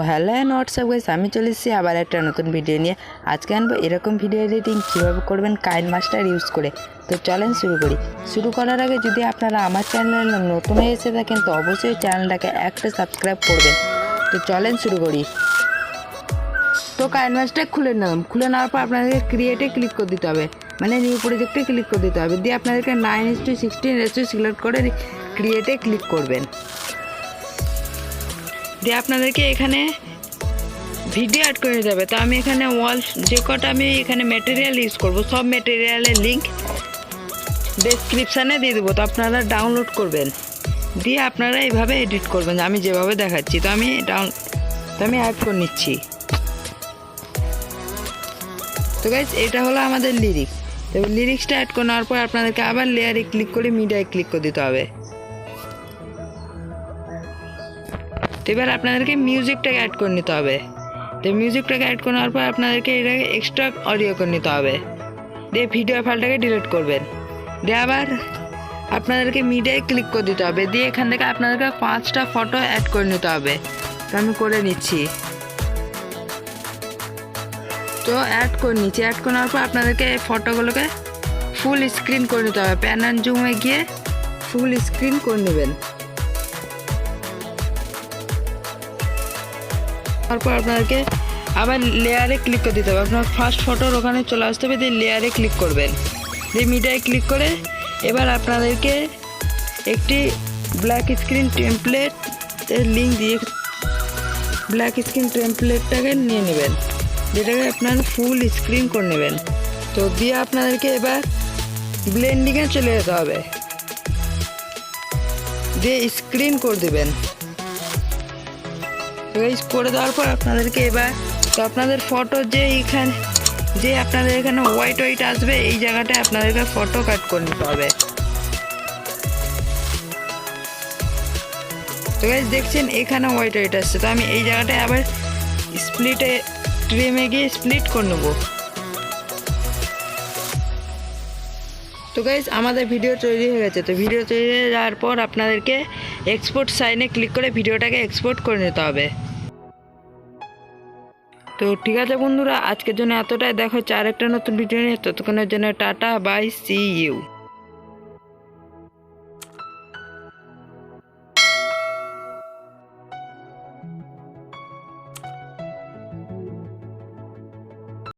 Hello and WhatsApp guys, আমি চলে এসেছি আবার একটা নতুন ভিডিও নিয়ে। আজকে আনবো এরকম ভিডিও এডিটিং কীভাবে করবেন কাইনমাস্টার ইউজ করে। তো চলেন শুরু করি। শুরু করার আগে যদি আপনারা আমার চ্যানেলে নতুন হয়ে এসে থাকেন তো অবশ্যই চ্যানেলটাকে একটা সাবস্ক্রাইব করবেন। তো চলেন শুরু করি। তো কাইনমাস্টার খুলে নিলাম। খুলে নেওয়ার পর আপনাদেরকে ক্রিয়েটে ক্লিক করে দিতে হবে, মানে নিউ প্রজেক্টে ক্লিক করে দিতে হবে। দিয়ে আপনাদেরকে 9:16 রেশিও সিলেক্ট করে ক্রিয়েটে ক্লিক করবেন। দিয়ে আপনাদেরকে এখানে ভিডিও অ্যাড করে যাবে। তো আমি এখানে ওয়াল যে কটা আমি এখানে মেটেরিয়াল ইউজ করব সব মেটেরিয়ালের লিঙ্ক ডেসক্রিপশানে দিয়ে দেবো। তো আপনারা ডাউনলোড করবেন, দিয়ে আপনারা এইভাবে এডিট করবেন আমি যেভাবে দেখাচ্ছি। তো আমি অ্যাড করে নিচ্ছি। তো গাইস এটা হলো আমাদের লিরিক্স। তো লিরিক্সটা অ্যাড করে নেওয়ার পর আপনাদেরকে আবার লেয়ারে ক্লিক করে মিডিয়ায় ক্লিক করে দিতে হবে। তো এবার আপনাদেরকে মিউজিকটাকে অ্যাড করে নিতে হবে। তো মিউজিকটাকে অ্যাড করার পর আপনাদেরকে এটাকে এক্সট্রা অডিও করে নিতে হবে। দিয়ে ভিডিও ফাইলটাকে ডিলিট করবেন। দিয়ে আবার আপনাদেরকে মিডিয়ায় ক্লিক করে দিতে হবে। দিয়ে এখান থেকে আপনাদেরকে 5টা ফটো অ্যাড করে নিতে হবে। তো আমি করে নিচ্ছি। তো অ্যাড করে নিচ্ছি। অ্যাড করার পর আপনাদেরকে এই ফটোগুলোকে ফুল স্ক্রিন করে নিতে হবে। প্যান অ্যান্ড জুমে গিয়ে ফুল স্ক্রিন করে নেবেন। তারপর আপনাদেরকে আবার লেয়ারে ক্লিক করে দিতে হবে। আপনার ফার্স্ট ফটোর ওখানে চলে আসতে হবে। দিয়ে লেয়ারে ক্লিক করবেন, দিয়ে মিডিয়ায় ক্লিক করে এবার আপনাদেরকে একটি ব্ল্যাক স্ক্রিন টেমপ্লেটের লিঙ্ক দিয়ে ব্ল্যাক স্ক্রিন টেমপ্লেটটাকে নিয়ে নেবেন, যেটাকে আপনার ফুল স্ক্রিন করে নেবেন। তো দিয়ে আপনাদেরকে এবার ব্লেন্ডিংয়ে চলে যেতে হবে, দিয়ে স্ক্রিন করে দেবেন। করে দেওয়ার পর আপনাদেরকে এবার তো আপনাদের ফটো যে আপনাদের এখানে হোয়াইট আসবে এই জায়গাটায় আপনাদেরকে ফটো কাট করে নিতে হবে। তো গাইস দেখছেন এখানে হোয়াইট আসছে। তো আমি এই জায়গাটায় আবার স্প্লিটে ট্রিমে গিয়ে স্প্লিট করে নেব। তো গাইস আমাদের ভিডিও তৈরি হয়ে গেছে। তো ভিডিও তৈরি হয়ে যাওয়ার পর আপনাদেরকে এক্সপোর্ট সাইনে ক্লিক করে ভিডিওটাকে এক্সপোর্ট করে নিতে হবে। তো ঠিক আছে বন্ধুরা, আজকের জন্য এতটাই। দেখো আরেকটা নতুন ভিডিও নিয়ে, ততক্ষণের জন্য টাটা বাই, সি ইউ।